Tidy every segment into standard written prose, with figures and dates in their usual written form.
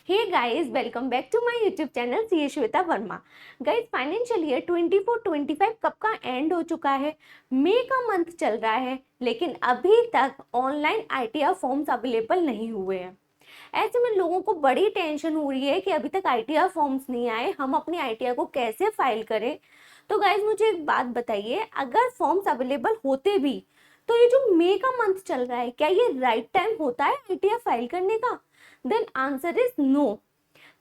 Hey guys, welcome back to my YouTube channel C Shweta Verma. Guys, financial year 24-25 कब का and हो चुका है। मई का मंथ चल रहा है, लेकिन अभी तक ऑनलाइन आईटीआर फॉर्म्स अवेलेबल नहीं हुए हैं। ऐसे में लोगों को बड़ी टेंशन हो रही है कि अभी तक आईटीआर फॉर्म्स नहीं आए, हम अपने आईटीआर को कैसे फाइल करें। तो गाइस, मुझे एक बात बताइए, अगर फॉर्म्स अवेलेबल होते भी तो ये जो मई का मंथ चल रहा है, क्या ये राइट टाइम होता है आईटीआर फाइल करने का? Then answer is no.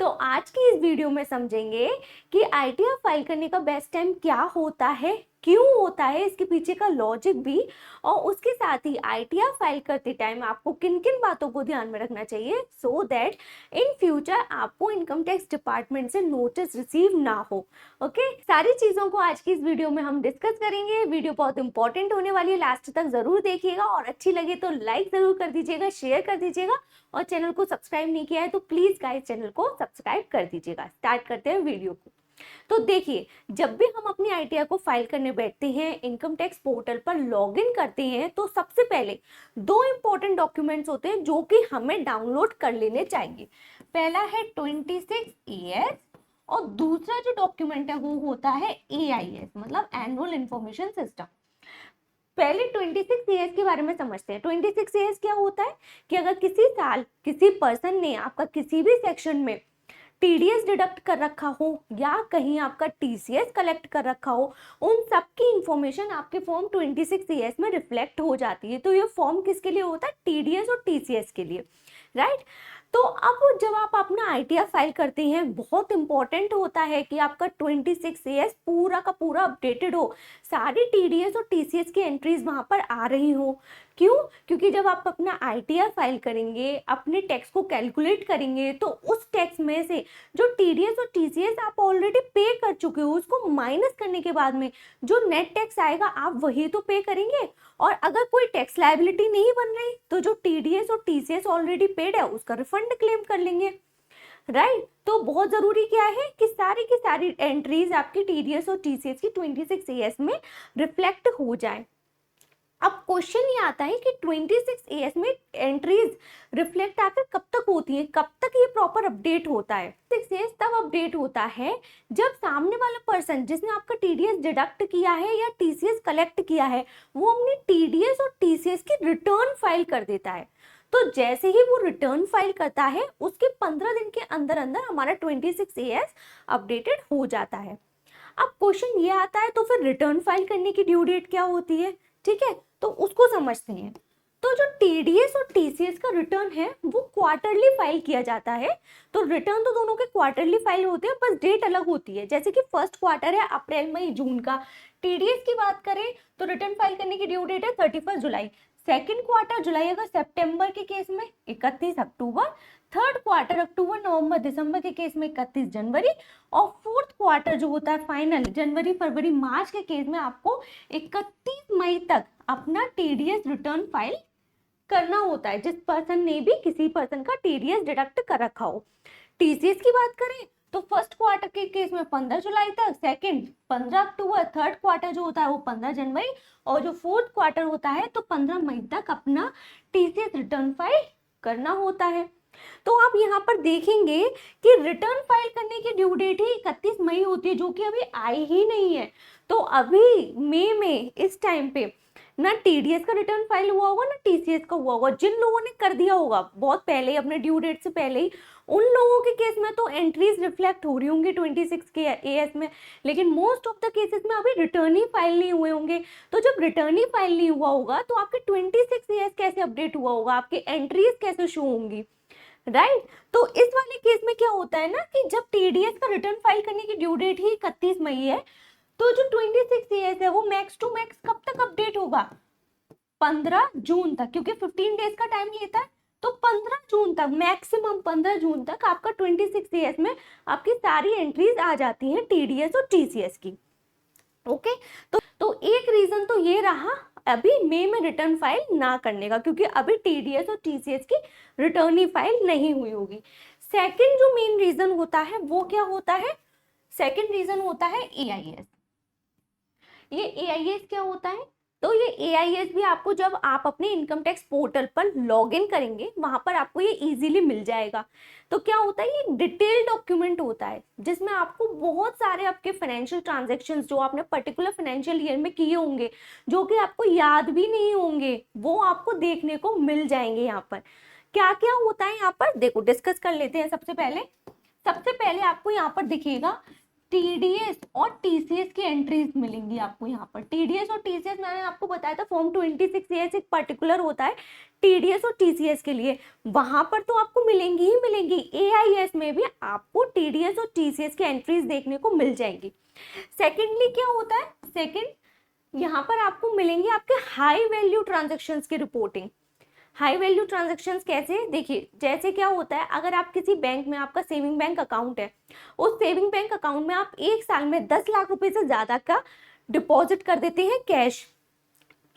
तो आज की इस वीडियो में समझेंगे कि आईटीआर फाइल करने का बेस्ट टाइम क्या होता है, क्यों होता है, इसके पीछे का लॉजिक भी, और उसके साथ ही आईटीआर फाइल करते टाइम आपको किन किन बातों को ध्यान में रखना चाहिए सो दैट इन फ्यूचर आपको इनकम टैक्स डिपार्टमेंट से नोटिस रिसीव ना हो। ओके, सारी चीजों को आज की इस वीडियो में हम डिस्कस करेंगे। वीडियो बहुत इंपॉर्टेंट होने वाली है, लास्ट तक जरूर देखिएगा और अच्छी लगे तो लाइक जरूर कर दीजिएगा, शेयर कर दीजिएगा, और चैनल को सब्सक्राइब नहीं किया है तो प्लीज गाइस चैनल को सब्सक्राइब कर दीजिएगा। स्टार्ट करते हैं वीडियो को। तो देखिए, जब भी हम अपनी आईटीआर को फाइल करने बैठते हैं, इनकम टैक्स पोर्टल पर लॉगिन करते हैं, तो सबसे पहले दो इंपॉर्टेंट डॉक्यूमेंट्स होते हैं जो कि हमें डाउनलोड कर लेने चाहिए। पहला है 26ES और दूसरा जो डॉक्यूमेंट है वो होता है AIS, मतलब एनुअल इंफॉर्मेशन सिस्टम। पहले 26ES के बारे में समझते हैं। 26ES क्या होता है कि अगर किसी साल किसी पर्सन ने आपका किसी भी सेक्शन में टीडीएस डिडक्ट कर रखा हो या कहीं आपका टीसीएस कलेक्ट कर रखा हो, उन सब की इंफॉर्मेशन आपके फॉर्म 26ES में रिफ्लेक्ट हो जाती है। तो ये फॉर्म किसके लिए होता है? टीडीएस और टीसीएस के लिए, राइट। तो अब जब आप अपना आईटीआर फाइल करते हैं, बहुत इंपॉर्टेंट होता है कि आपका 26ES पूरा का पूरा अपडेटेड हो, सारी टीडीएस और टीसीएस की एंट्रीज वहां पर आ रही हो। क्यों? क्योंकि जब आप अपना आईटीआर फाइल करेंगे, अपने टैक्स को कैलकुलेट करेंगे, तो उस टैक्स में से जो टीडीएस और टीसीएस आप ऑलरेडी पे कर चुके हो, उसको माइनस करने के बाद में जो नेट टैक्स आएगा आप वही तो पे करेंगे। और अगर कोई टैक्स लायबिलिटी नहीं बन रही तो जो टीडीएस और टीसीएस ऑलरेडी पेड है उसका रिफंड क्लेम कर लेंगे, राइट। तो बहुत जरूरी क्या है कि सारी की सारी एंट्रीज आपकी टीडीएस और टीसीएस की 26ES में रिफ्लेक्ट हो जाए। अब क्वेश्चन ये आता है कि 26ES में एंट्रीज रिफ्लेक्ट आकर कब तक होती है, कब तक ये प्रॉपर अपडेट होता है? 26ES तब अपडेट होता है जब सामने वाला पर्सन जिसने आपका टीडीएस डिडक्ट किया है या टीसीएस कलेक्ट किया है, वो अपनी टीडीएस और टीसीएस की रिटर्न फाइल कर देता है। तो जैसे ही वो रिटर्न फाइल करता है, उसके 15 दिन के अंदर अंदर हमारा 26ES अपडेटेड हो जाता है। अब क्वेश्चन ये आता है, तो फिर रिटर्न फाइल करने की ड्यू डेट क्या होती है? ठीक है, तो उसको समझते हैं। तो जो टीडीएस और टीसीएस का रिटर्न है वो क्वार्टरली फाइल किया जाता है। तो रिटर्न तो दोनों के क्वार्टरली फाइल होते हैं, बस डेट अलग होती है। जैसे कि फर्स्ट क्वार्टर है अप्रैल मई जून का, टीडीएस की बात करें तो रिटर्न फाइल करने की ड्यू डेट है 31 जुलाई। सेकेंड क्वार्टर जुलाई अगस्त सितंबर के केस में 31 अक्टूबर, थर्ड क्वार्टर अक्टूबर नवंबर दिसंबर के केस में 31 जनवरी, और फोर्थ क्वार्टर जो होता है फाइनल जनवरी फरवरी मार्च के केस में आपको 31 मई तक अपना टीडीएस रिटर्न फाइल करना होता है, जिस पर्सन ने भी किसी पर्सन का टीडीएस डिडक्ट कर रखा हो। टीसीएस की बात करें तो फर्स्ट क्वार्टर के केस में 15 जुलाई तक, सेकंड 15 अक्टूबर, थर्ड क्वार्टर जो होता है वो 15 जनवरी, और जो फोर्थ क्वार्टर होता है तो 15 मई तक अपना टीसीएस रिटर्न फाइल करना होता है। तो आप यहाँ पर देखेंगे कि रिटर्न फाइल करने की ड्यू डेट ही 31 मई होती है, जो कि अभी आई ही नहीं है। तो अभी मई में इस टाइम पे ना टीडीएस का रिटर्न फाइल हुआ होगा ना टीसीएस का हुआ होगा। जिन लोगों ने कर दिया होगा बहुत पहले ही, अपने ड्यू डेट से पहले ही, उन लोगों के केस में तो एंट्रीज रिफ्लेक्ट हो रही होंगी 26 के एएस में, लेकिन मोस्ट ऑफ द केसेस में अभी रिटर्न ही फाइल नहीं हुए होंगे। तो जब रिटर्न ही फाइल नहीं हुआ होगा तो आपके 26 एएस कैसे अपडेट हुआ होगा, आपके एंट्रीज कैसे शो होंगी, राइट। तो इस वाले केस में क्या होता है ना कि जब टीडीएस का रिटर्न फाइल करने की ड्यू डेट ही 31 मई है, तो जो 26ES है वो मैक्स टू मैक्स कब तक अपडेट होगा? 15 जून तक, क्योंकि 15 डेज का टाइम लेता है। तो 15 जून तक, मैक्सिमम 15 जून तक आपका 26ES में आपकी सारी एंट्रीज आ जाती हैं टीडीएस और टीसीएस की। ओके, तो एक रीजन तो ये रहा अभी मई में रिटर्न फाइल ना करने का, क्योंकि अभी टीडीएस और टीसीएस की रिटर्न ही फाइल नहीं हुई होगी। सेकंड जो मेन रीजन होता है वो क्या होता है? सेकंड रीजन होता है एआईएस। ये एआईएस क्या होता है? तो ये AIS भी आपको जब आप अपने इनकम टैक्स पोर्टल पर लॉग इन करेंगे वहां पर आपको ये इजीली मिल जाएगा। तो क्या होता है, ये डिटेल डॉक्यूमेंट होता है जिसमें आपको बहुत सारे आपके फाइनेंशियल ट्रांजैक्शंस जो आपने पर्टिकुलर फाइनेंशियल ईयर में किए होंगे, जो कि आपको याद भी नहीं होंगे, वो आपको देखने को मिल जाएंगे। यहाँ पर क्या क्या होता है, यहाँ पर देखो डिस्कस कर लेते हैं। सबसे पहले आपको यहाँ पर दिखेगा TDS और TCS की एंट्रीज मिलेंगी आपको। यहाँ पर TDS और TCS मैंने आपको बताया था फॉर्म 26A एक पर्टिकुलर होता है TDS और TCS के लिए, वहां पर तो आपको मिलेंगी ही मिलेंगी। AIS में भी आपको TDS और TCS की एंट्रीज देखने को मिल जाएंगी। सेकेंडली क्या होता है, सेकेंड यहाँ पर आपको मिलेंगे आपके हाई वैल्यू ट्रांजेक्शन्स की रिपोर्टिंग। हाई वैल्यू ट्रांजैक्शंस कैसे, देखिए जैसे क्या होता है, अगर आप किसी बैंक में, आपका सेविंग बैंक अकाउंट है, उस सेविंग बैंक अकाउंट में आप एक साल में 10 लाख रुपए से ज्यादा का डिपॉजिट कर देते हैं कैश,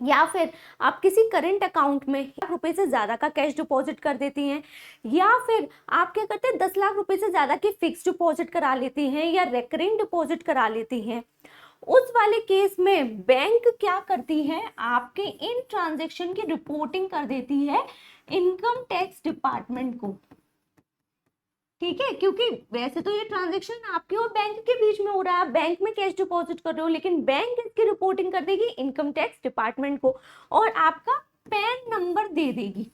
या फिर आप किसी करंट अकाउंट में ₹1 से ज्यादा का कैश डिपॉजिट कर देती हैं, या फिर आप क्या करते हैं 10 लाख रुपए से ज्यादा की फिक्स डिपॉजिट करा लेती हैं या रेकरिंग डिपॉजिट करा लेती हैं, उस वाले केस में बैंक क्या करती है, आपके इन ट्रांजैक्शन की रिपोर्टिंग कर देती है इनकम टैक्स डिपार्टमेंट को। ठीक है, क्योंकि वैसे तो ये ट्रांजैक्शन आपके और बैंक के बीच में हो रहा है, बैंक में कैश डिपॉजिट कर रहे हो, लेकिन बैंक इसकी रिपोर्टिंग कर देगी इनकम टैक्स डिपार्टमेंट को और आपका पैन नंबर दे देगी।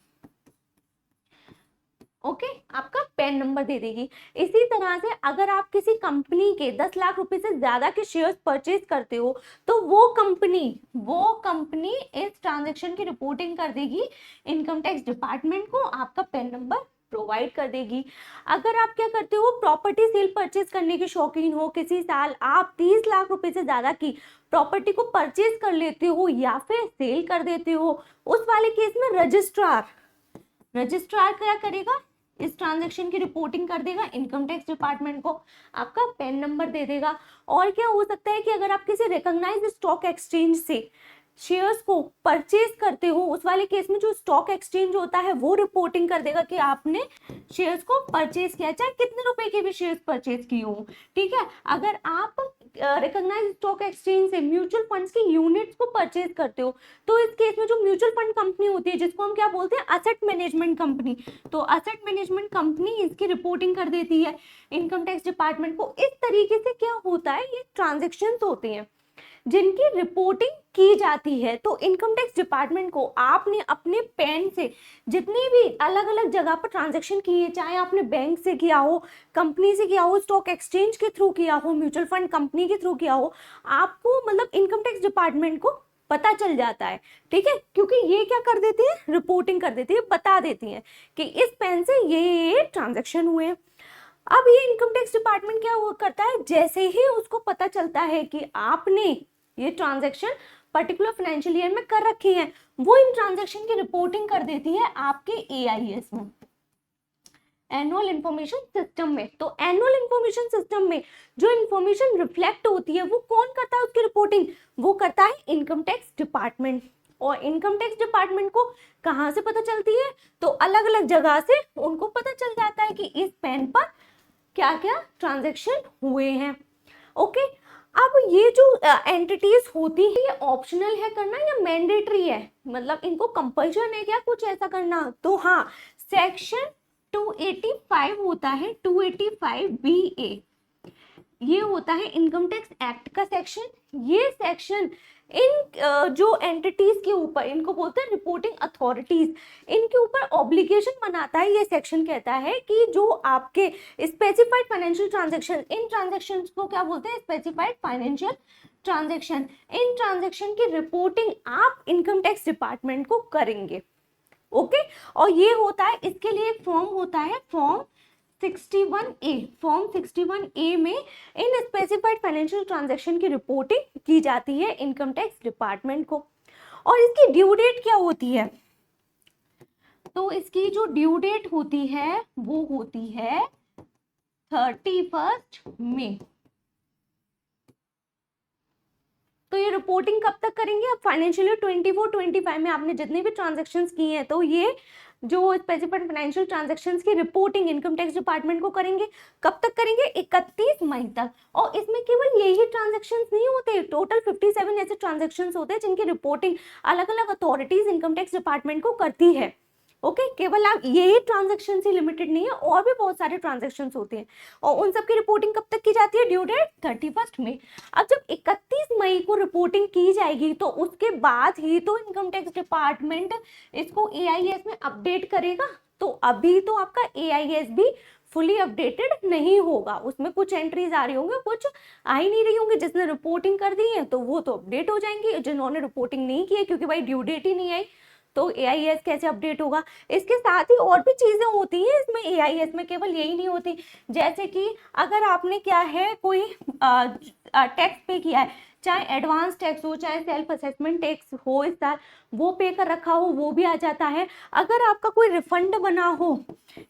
ओके, आपका पैन नंबर दे देगी। इसी तरह से अगर आप किसी कंपनी के 10 लाख रुपए से ज्यादा के शेयर्स परचेज करते हो तो वो कंपनी इस ट्रांजैक्शन की रिपोर्टिंग कर देगी इनकम टैक्स डिपार्टमेंट को, आपका पैन नंबर प्रोवाइड कर देगी। अगर आप क्या करते हो, प्रॉपर्टी सेल परचेज करने के शौकीन हो, किसी साल आप 30 लाख रुपए से ज्यादा की प्रॉपर्टी को परचेज कर लेते हो या फिर सेल कर देते हो, उस वाले केस में रजिस्ट्रार क्या करेगा, इस ट्रांजैक्शन की रिपोर्टिंग कर देगा इनकम टैक्स डिपार्टमेंट को, आपका पैन नंबर दे देगा। और क्या हो सकता है कि अगर आप किसी रिकॉग्नाइज्ड स्टॉक एक्सचेंज से शेयर्स को परचेज करते हो, उस वाले केस में जो स्टॉक एक्सचेंज होता है वो रिपोर्टिंग कर देगा कि आपने शेयर्स को परचेज किया, चाहे कितने रुपए के भी शेयर्स परचेज किए हो। ठीक है, अगर आप रिकॉग्नाइज्ड स्टॉक एक्सचेंज से म्यूचुअल फंड्स की यूनिट्स को परचेज करते हो तो इस केस में जो म्यूचुअल फंड कंपनी होती है, जिसको हम क्या बोलते हैं, असेट मैनेजमेंट कंपनी, तो असेट मैनेजमेंट कंपनी इसकी रिपोर्टिंग कर देती है इनकम टैक्स डिपार्टमेंट को। इस तरीके से क्या होता है, ये ट्रांजेक्शन्स होते हैं जिनकी रिपोर्टिंग की जाती है। तो इनकम टैक्स डिपार्टमेंट को आपने अपने पैन से जितनी भी अलग अलग जगह पर ट्रांजैक्शन किए, चाहे आपने बैंक से किया हो, कंपनी से किया हो, स्टॉक एक्सचेंज के थ्रू किया हो, म्यूचुअल फंड कंपनी के थ्रू किया हो, आपको मतलब इनकम टैक्स डिपार्टमेंट को पता चल जाता है। ठीक है, क्योंकि ये क्या कर देती है, रिपोर्टिंग कर देती है, बता देती है कि इस पैन से ये ट्रांजेक्शन हुए हैं। अब ये इनकम टैक्स डिपार्टमेंट क्या करता है, जैसे ही उसको पता चलता है कि आपने ये ट्रांजैक्शन पर्टिकुलर फाइनेंशियल ईयर में कर रखी है, वो इन ट्रांजैक्शन की रिपोर्टिंग कर देती है आपके AIS में, एनुअल इंफॉर्मेशन सिस्टम में। तो एनुअल इंफॉर्मेशन सिस्टम में जो इंफॉर्मेशन रिफ्लेक्ट होती है वो कौन करता है उसकी रिपोर्टिंग, वो करता है इनकम टैक्स डिपार्टमेंट। और इनकम टैक्स डिपार्टमेंट को कहाँ से पता चलती है, तो अलग अलग जगह से उनको पता चल जाता है कि इस पैन पर क्या क्या ट्रांजैक्शन हुए हैं। ओके, अब ये जो एंटिटीज होती है ये ऑप्शनल है करना या मैंडेटरी है, मतलब इनको कंपल्शन है क्या कुछ ऐसा करना, तो हाँ, सेक्शन 285 होता है, 285BA, ये होता है इनकम टैक्स एक्ट का सेक्शन। ये सेक्शन इन जो एंटिटीज के ऊपर, इनको बोलते हैं रिपोर्टिंग अथॉरिटीज, इनके ऊपर ऑब्लिगेशन बनाता है। ये सेक्शन कहता है कि जो आपके स्पेसिफाइड फाइनेंशियल ट्रांजैक्शन, इन ट्रांजैक्शंस को क्या बोलते हैं, स्पेसिफाइड फाइनेंशियल ट्रांजैक्शन, इन ट्रांजैक्शन की रिपोर्टिंग आप इनकम टैक्स डिपार्टमेंट को करेंगे। ओके, और ये होता है, इसके लिए एक फॉर्म होता है, फॉर्म 61A। फॉर्म 61A में इन स्पेसिफाइड फाइनेंशियल ट्रांजैक्शन की रिपोर्टिंग की जाती है इनकम टैक्स डिपार्टमेंट को। और इसकी ड्यू डेट क्या होती है, तो इसकी जो ड्यू डेट होती है वो होती है 31 मई। तो ये रिपोर्टिंग कब तक करेंगे? अब फाइनेंशियल ईयर 24-25 में आपने जितने भी ट्रांजेक्शन्स किए हैं तो ये जो स्पेसिफाइड फाइनेंशियल ट्रांजैक्शंस की रिपोर्टिंग इनकम टैक्स डिपार्टमेंट को करेंगे। कब तक करेंगे? 31 मई तक। और इसमें केवल यही ट्रांजैक्शंस नहीं होते, टोटल 57 ऐसे ट्रांजैक्शंस होते हैं जिनकी रिपोर्टिंग अलग अलग अथॉरिटीज इनकम टैक्स डिपार्टमेंट को करती है। ओके केवल आप यही ट्रांजैक्शन से लिमिटेड नहीं है, और भी बहुत सारे ट्रांजैक्शन होते हैं और उन सबकी रिपोर्टिंग कब तक की जाती है? ड्यू डेट 31 मई। अब जब 31 मई को रिपोर्टिंग की जाएगी तो उसके बाद ही तो इनकम टैक्स डिपार्टमेंट इसको एआईएस में अपडेट करेगा। तो अभी तो आपका एआईएस भी फुली अपडेटेड नहीं होगा, उसमें कुछ एंट्रीज आ रही होंगी, कुछ आ ही नहीं रही होंगी। जिसने रिपोर्टिंग कर दी है तो वो तो अपडेट हो जाएंगी, जिन्होंने रिपोर्टिंग नहीं की है क्योंकि भाई ड्यू डेट ही नहीं आई तो एआईएस कैसे अपडेट होगा। इसके साथ ही और भी चीजें होती हैं इसमें एआईएस में, केवल यही नहीं होती। जैसे कि अगर आपने क्या है कोई टैक्स पे किया है, चाहे एडवांस टैक्स हो चाहे सेल्फ असेसमेंट टैक्स हो, इस साल वो पे कर रखा हो वो भी आ जाता है। अगर आपका कोई रिफंड बना हो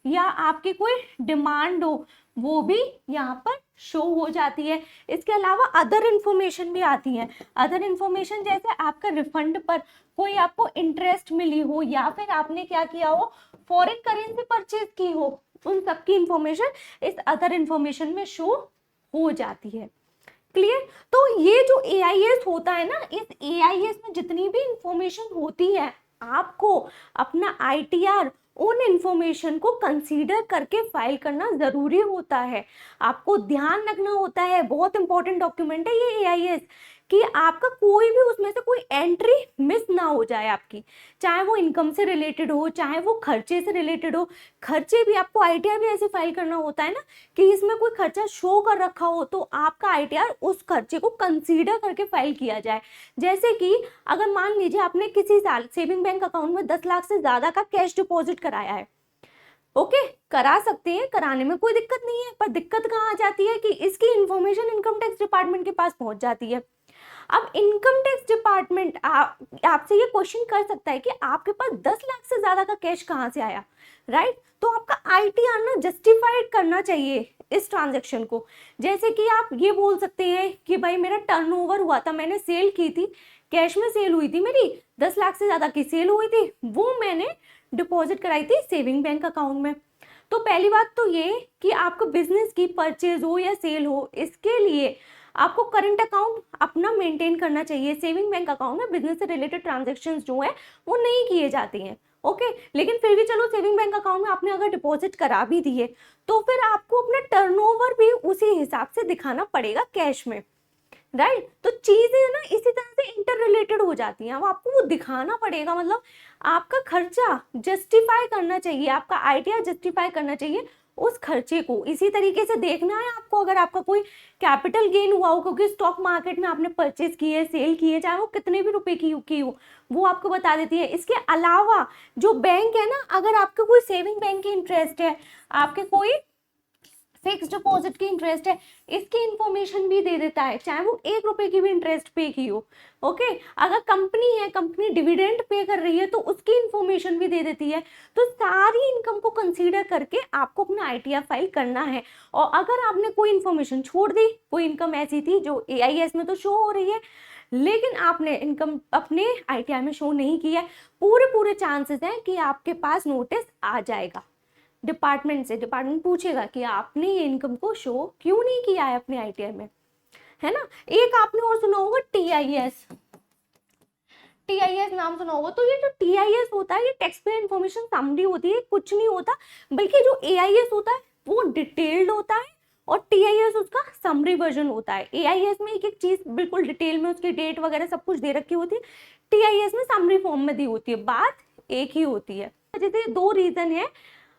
या आपकी कोई डिमांड हो वो भी यहाँ पर शो हो जाती है। इसके अलावा अदर इन्फॉर्मेशन भी आती है। अदर इन्फॉर्मेशन जैसे आपका रिफंड पर कोई आपको इंटरेस्ट मिली हो या फिर आपने क्या किया हो, फॉरेन करेंसी परचेज की हो, उन सबकी इंफॉर्मेशन इस अदर इन्फॉर्मेशन में शो हो जाती है। क्लियर? तो ये जो एआईएस होता है ना, इस एआईएस में जितनी भी इंफॉर्मेशन होती है आपको अपना आईटीआर उन इंफॉर्मेशन को कंसीडर करके फाइल करना जरूरी होता है। आपको ध्यान रखना होता है, बहुत इंपॉर्टेंट डॉक्यूमेंट है ये एआईएस, कि आपका कोई भी उसमें से कोई एंट्री मिस ना हो जाए आपकी, चाहे वो इनकम से रिलेटेड हो चाहे वो खर्चे से रिलेटेड हो। खर्चे भी आपको आईटीआर भी ऐसे फाइल करना होता है ना कि इसमें कोई खर्चा शो कर रखा हो तो आपका आईटीआर उस खर्चे को कंसीडर करके फाइल किया जाए। जैसे कि अगर मान लीजिए आपने किसी साल सेविंग बैंक अकाउंट में 10 लाख से ज्यादा का कैश डिपॉजिट कराया है, ओके करा सकते हैं, कराने में कोई दिक्कत नहीं है, पर दिक्कत कहाँ आ जाती है कि इसकी इंफॉर्मेशन इनकम टैक्स डिपार्टमेंट के पास पहुंच जाती है। अब इनकम टैक्स डिपार्टमेंट आपसे ये क्वेश्चन कर सकता है कि आपके पास 10 लाख से ज्यादा का कैश कहाँ से आया, राइट? तो आपका आईटीआर ना जस्टिफाइड करना चाहिए इस ट्रांजैक्शन को। जैसे कि आप ये बोल सकते हैं कि भाई मेरा टर्नओवर हुआ था, मैंने सेल की थी, कैश में सेल हुई थी, मेरी 10 लाख से ज्यादा की सेल हुई थी, वो मैंने डिपॉजिट कराई थी सेविंग बैंक अकाउंट में। तो पहली बात तो ये कि आपको बिजनेस की परचेज हो या सेल हो, इसके लिए आपको करंट अकाउंट अपना मेंटेन करना चाहिए। सेविंग बैंक अकाउंट में बिजनेस से रिलेटेड ट्रांजैक्शंस जो है वो नहीं किए जाते हैं, ओके लेकिन फिर भी चलो सेविंग बैंक अकाउंट में आपने अगर डिपॉजिट करा भी दिए तो फिर आपको अपना टर्नओवर भी उसी हिसाब से दिखाना पड़ेगा कैश में, राइट? तो चीजें ना इसी तरह से इंटर रिलेटेड हो जाती हैं। अब आपको वो दिखाना पड़ेगा, मतलब आपका खर्चा जस्टिफाई करना चाहिए, आपका आईटीआर जस्टिफाई करना चाहिए उस खर्चे को। इसी तरीके से देखना है आपको, अगर आपका कोई कैपिटल गेन हुआ हो क्योंकि स्टॉक मार्केट में आपने परचेज की है, सेल की है, चाहे वो कितने भी रुपए की हो, वो आपको बता देती है। इसके अलावा जो बैंक है ना, अगर आपका कोई सेविंग बैंक की इंटरेस्ट है, आपके कोई फिक्स डिपॉजिट की इंटरेस्ट है, इसकी इंफॉर्मेशन भी दे देता है, चाहे वो 1 रुपए की भी इंटरेस्ट पे की हो, ओके अगर कंपनी है, कंपनी डिविडेंड पे कर रही है तो उसकी इंफॉर्मेशन भी दे देती है। तो सारी इनकम को कंसीडर करके आपको अपना आईटीआर फाइल करना है। और अगर आपने कोई इंफॉर्मेशन छोड़ दी, कोई इनकम ऐसी थी जो एआईएस में तो शो हो रही है लेकिन आपने इनकम अपने आईटीआर में शो नहीं किया है, पूरे चांसेस हैं कि आपके पास नोटिस आ जाएगा डिपार्टमेंट से। डिपार्टमेंट पूछेगा कि आपने ये इनकम को शो क्यों नहीं किया है अपने आईटीआर में, है ना? एक आपने और सुना होगा टीआईएस, टीआईएस नाम सुना होगा। तो ये जो टीआईएस होता है ये टैक्स पेयर इन्फॉर्मेशन समरी होती है, कुछ नहीं होता, बल्कि जो एआईएस होता है वो डिटेल्ड होता है और टीआईएस उसका समरी वर्जन होता है। एआईएस में एक एक चीज बिल्कुल डिटेल में उसकी डेट वगैरह सब कुछ दे रखी होती है, टीआईएस में समरी फॉर्म में दी होती है, बात एक ही होती है। जैसे 2 रीजन है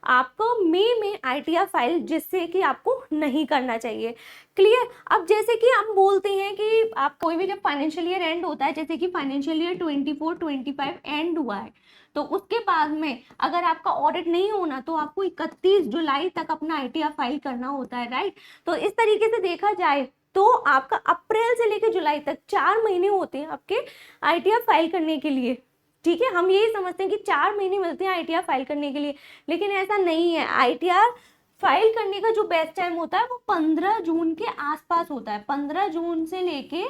आपको मई में आईटीआर फाइल जिससे कि आपको नहीं करना चाहिए। क्लियर? अब जैसे कि हम बोलते हैं कि आप कोई भी जब फाइनेंशियल ईयर एंड होता है, जैसे कि फाइनेंशियल ईयर 24-25 एंड हुआ है, तो उसके बाद में अगर आपका ऑडिट नहीं होना तो आपको 31 जुलाई तक अपना आईटीआर फाइल करना होता है, राइट? तो इस तरीके से देखा जाए तो आपका अप्रैल से लेकर जुलाई तक 4 महीने होते हैं आपके आईटीआर फाइल करने के लिए। ठीक है, हम यही समझते हैं कि 4 महीने मिलते हैं आईटीआर फाइल करने के लिए, लेकिन ऐसा नहीं है। आईटीआर फाइल करने का जो बेस्ट टाइम होता है वो 15 जून के आसपास होता है। 15 जून से लेके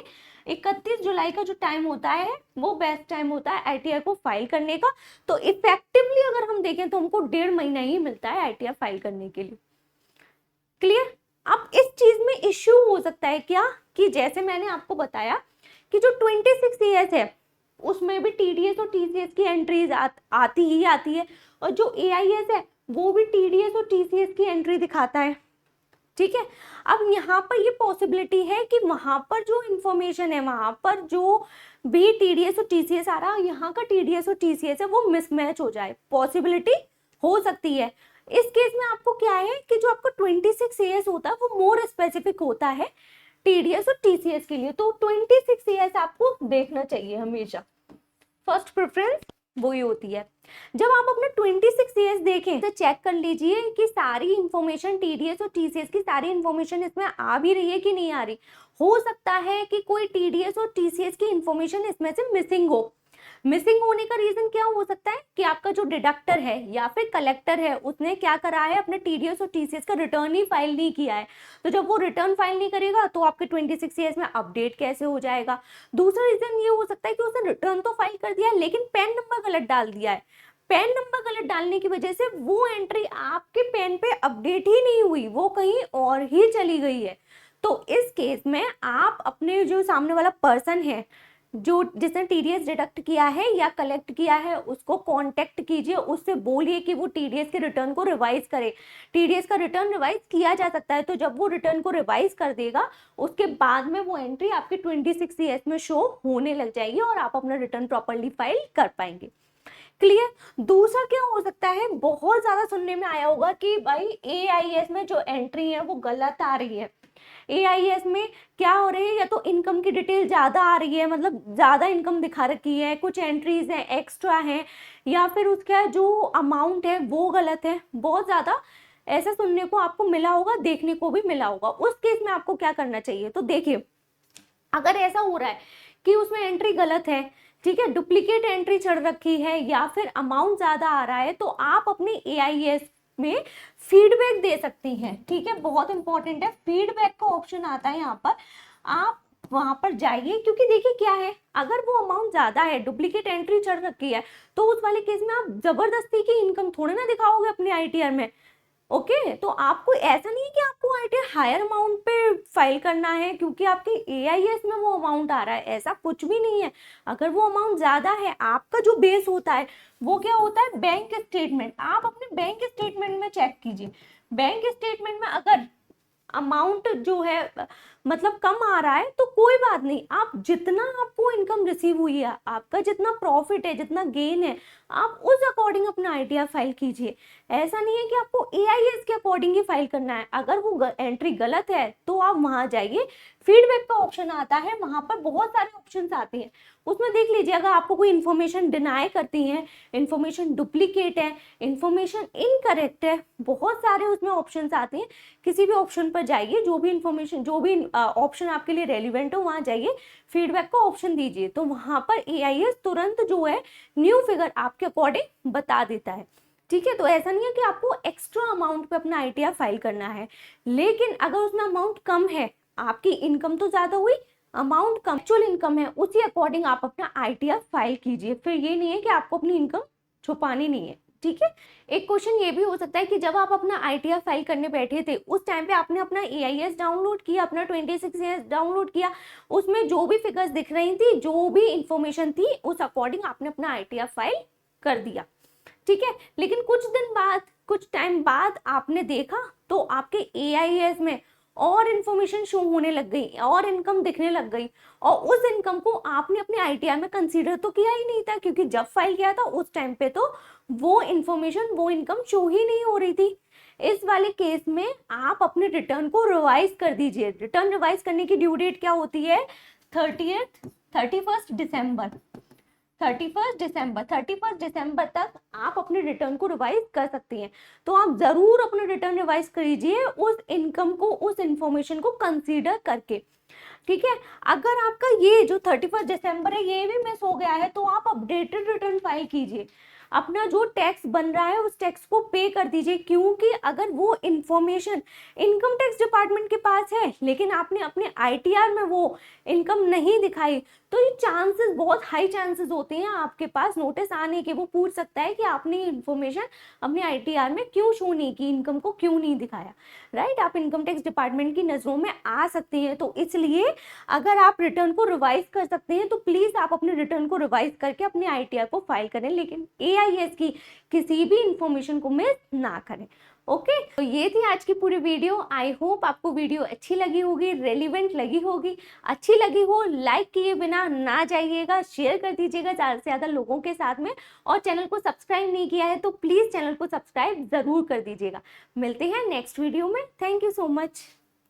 31 जुलाई का जो टाइम होता है वो बेस्ट टाइम होता है आईटीआर को फाइल करने का। तो इफेक्टिवली अगर हम देखें तो हमको 1.5 महीना ही मिलता है आईटीआर फाइल करने के लिए। क्लियर। अब इस चीज में इश्यू हो सकता है क्या, कि जैसे मैंने आपको बताया कि जो 26 ईयर्स है उसमें भी टीडीएस और टीसीएस की एंट्रीज आती ही आती है, और जो एआईएस है वो भी टीडीएस और टीसीएस की एंट्री दिखाता है। ठीक है, अब यहाँ पर ये पॉसिबिलिटी है कि वहां पर जो इंफॉर्मेशन है, वहां पर जो भी टीडीएस और टीसीएस आ रहा है, यहाँ का टीडीएस और टीसीएस है वो मिसमैच हो जाए, पॉसिबिलिटी हो सकती है। इस केस में आपको क्या है कि जो आपका 26 ईयर्स होता है वो मोर स्पेसिफिक होता है टीडीएस और टीसीएस के लिए, तो 26 ईयर्स आपको देखना चाहिए हमेशा, फर्स्ट प्रेफरेंस वही होती है। जब आप अपना 26 ईयर्स देखें तो चेक कर लीजिए कि सारी इंफॉर्मेशन टीडीएस और टीसीएस की सारी इंफॉर्मेशन इसमें आ भी रही है कि नहीं आ रही। हो सकता है कि कोई टीडीएस और टीसीएस की इंफॉर्मेशन इसमें से मिसिंग हो। मिसिंग होने का रीजन क्या हो सकता है कि आपका जो डिडक्टर है या फिर कलेक्टर है उसने क्या करा है, अपने टीडीएस और टीसीएस का रिटर्न ही फाइल नहीं किया है। तो जब वो रिटर्न फाइल नहीं करेगा तो आपके 26 ईयर्स में अपडेट कैसे हो जाएगा। दूसरा रीजन ये हो सकता है कि उसने रिटर्न तो फाइल कर दिया है लेकिन पैन नंबर गलत डाल दिया है। पैन नंबर गलत डालने की वजह से वो एंट्री आपके पैन पे अपडेट ही नहीं हुई, वो कहीं और ही चली गई है। तो इस केस में आप अपने जो सामने वाला पर्सन है जो जिसने टीडीएस डिडक्ट किया है या कलेक्ट किया है उसको कांटेक्ट कीजिए, उससे बोलिए कि वो टीडीएस के रिटर्न को रिवाइज करे। टीडीएस का रिटर्न रिवाइज किया जा सकता है, तो जब वो रिटर्न को रिवाइज कर देगा उसके बाद में वो एंट्री आपके 26 ईयर्स में शो होने लग जाएगी और आप अपना रिटर्न प्रॉपरली फाइल कर पाएंगे। क्लियर। दूसरा क्या हो सकता है, बहुत ज्यादा सुनने में आया होगा कि भाई एआईएस में जो एंट्री है वो गलत आ रही है। एआईएस में क्या हो रही है, या तो इनकम की डिटेल ज्यादा आ रही है, मतलब ज्यादा इनकम दिखा रखी है, कुछ एंट्रीज हैं एक्स्ट्रा हैं, या फिर उसका जो अमाउंट है वो गलत है। बहुत ज्यादा ऐसा सुनने को आपको मिला होगा, देखने को भी मिला होगा। उस केस में आपको क्या करना चाहिए, तो देखिए अगर ऐसा हो रहा है कि उसमें एंट्री गलत है, ठीक है, डुप्लीकेट एंट्री चढ़ रखी है या फिर अमाउंट ज्यादा आ रहा है, तो आप अपने एआईएस में फीडबैक दे सकती हैं। ठीक है, बहुत इंपॉर्टेंट है, फीडबैक का ऑप्शन आता है यहाँ पर, आप वहां पर जाइए। क्योंकि देखिए क्या है, अगर वो अमाउंट ज्यादा है, डुप्लीकेट एंट्री चढ़ रखी है, तो उस वाले केस में आप जबरदस्ती की इनकम थोड़े ना दिखाओगे अपने आईटीआर में। ओके तो आपको ऐसा नहीं है कि आपको आईटीआर हायर अमाउंट पे फाइल करना है क्योंकि आपके एआईएस में वो अमाउंट आ रहा है, ऐसा कुछ भी नहीं है। अगर वो अमाउंट ज्यादा है, आपका जो बेस होता है वो क्या होता है, बैंक स्टेटमेंट। आप अपने बैंक स्टेटमेंट में चेक कीजिए, बैंक स्टेटमेंट में अगर अमाउंट जो है मतलब कम आ रहा है तो कोई बात नहीं, आप जितना आपको इनकम रिसीव हुई है, आपका जितना प्रॉफिट है, जितना गेन है, आप उस अकॉर्डिंग अपना आईटीआर फाइल कीजिए। ऐसा नहीं है कि आपको एआईएस के अकॉर्डिंग ही फाइल करना है। अगर वो एंट्री गलत है तो आप वहां जाइए, फीडबैक का ऑप्शन आता है, वहां पर बहुत सारे ऑप्शंस आते हैं, उसमें देख लीजिए। अगर आपको कोई इन्फॉर्मेशन डिनाई करती है, इन्फॉर्मेशन डुप्लीकेट है, इन्फॉर्मेशन इनकरेक्ट है, बहुत सारे उसमें ऑप्शंस आते हैं, किसी भी ऑप्शन पर जाइए, जो भी इन्फॉर्मेशन, जो भी ऑप्शन आपके लिए रेलिवेंट हो वहां जाइए, फीडबैक का ऑप्शन दीजिए, तो वहां पर एआईएस तुरंत जो है न्यू फिगर आपके अकॉर्डिंग बता देता है। ठीक है, तो ऐसा नहीं है कि आपको एक्स्ट्रा अमाउंट पे अपना आईटीआर फाइल करना है, लेकिन अगर उसमें अमाउंट कम है, आपकी इनकम तो ज्यादा हुई, अमाउंट कम एक्चुअल इनकम है, उसी अकॉर्डिंग आप अपना आईटीआर फाइल कीजिए। फिर ये नहीं है कि आपको अपनी इनकम छुपानी नहीं है। ठीक है, एक क्वेश्चन ये भी हो सकता है कि जब आप अपना आईटीआर फाइल करने बैठे थे उस टाइम पे आपने अपना एआईएस डाउनलोड किया, अपना 26 ईयर्स डाउनलोड किया, उसमें जो भी फिगर्स दिख रही थी, जो भी इंफॉर्मेशन थी, उस अकॉर्डिंग आपने अपना आईटीआर फाइल कर दिया। ठीक है, लेकिन कुछ दिन बाद, कुछ टाइम बाद आपने देखा तो आपके एआईएस में और इन्फॉर्मेशन शो होने लग गई और इनकम दिखने लग गई, और उस इनकम को आपने अपने आईटीआर में कंसीडर तो किया ही नहीं था, क्योंकि जब फाइल किया था उस टाइम पे तो वो इन्फॉर्मेशन, वो इनकम शो ही नहीं हो रही थी। इस वाले केस में आप अपने रिटर्न को रिवाइज कर दीजिए। रिटर्न रिवाइज करने की ड्यू डेट क्या होती है, 31 दिसंबर। 31 दिसंबर तक आप अपने रिटर्न को रिवाइज कर सकती हैं। तो आप जरूर अपना रिटर्न रिवाइज करिए उस इनकम को, उस इंफॉर्मेशन को कंसीडर करके। ठीक है, अगर आपका ये जो 31 दिसंबर है ये भी मिस हो गया है तो आप अपडेटेड रिटर्न फाइल कीजिए। अपना जो टैक्स बन रहा है उस टैक्स को पे कर दीजिए, क्योंकि अगर वो इंफॉर्मेशन इनकम टैक्स डिपार्टमेंट के पास है लेकिन आपने अपने आईटीआर में वो इनकम नहीं दिखाई, तो ये चांसेस, बहुत हाई चांसेस होते हैं आपके पास नोटिस आने के। वो पूछ सकता है कि आपने इन्फॉर्मेशन अपने आईटीआर में क्यों शो नहीं की, इनकम को क्यों नहीं दिखाया, राइट। आप इनकम टैक्स डिपार्टमेंट की नज़रों में आ सकते हैं। तो इसलिए अगर आप रिटर्न को रिवाइज कर सकते हैं तो प्लीज़ आप अपने रिटर्न को रिवाइज करके अपने आईटीआर को फाइल करें, लेकिन एआईएस की किसी भी इंफॉर्मेशन को मिस ना करें। ओके तो ये थी आज की पूरी वीडियो। आई होप आपको वीडियो अच्छी लगी होगी, रेलिवेंट लगी होगी। अच्छी लगी हो लाइक किए बिना ना जाइएगा, शेयर कर दीजिएगा ज़्यादा से ज़्यादा लोगों के साथ में, और चैनल को सब्सक्राइब नहीं किया है तो प्लीज़ चैनल को सब्सक्राइब ज़रूर कर दीजिएगा। मिलते हैं नेक्स्ट वीडियो में। Thank you so much.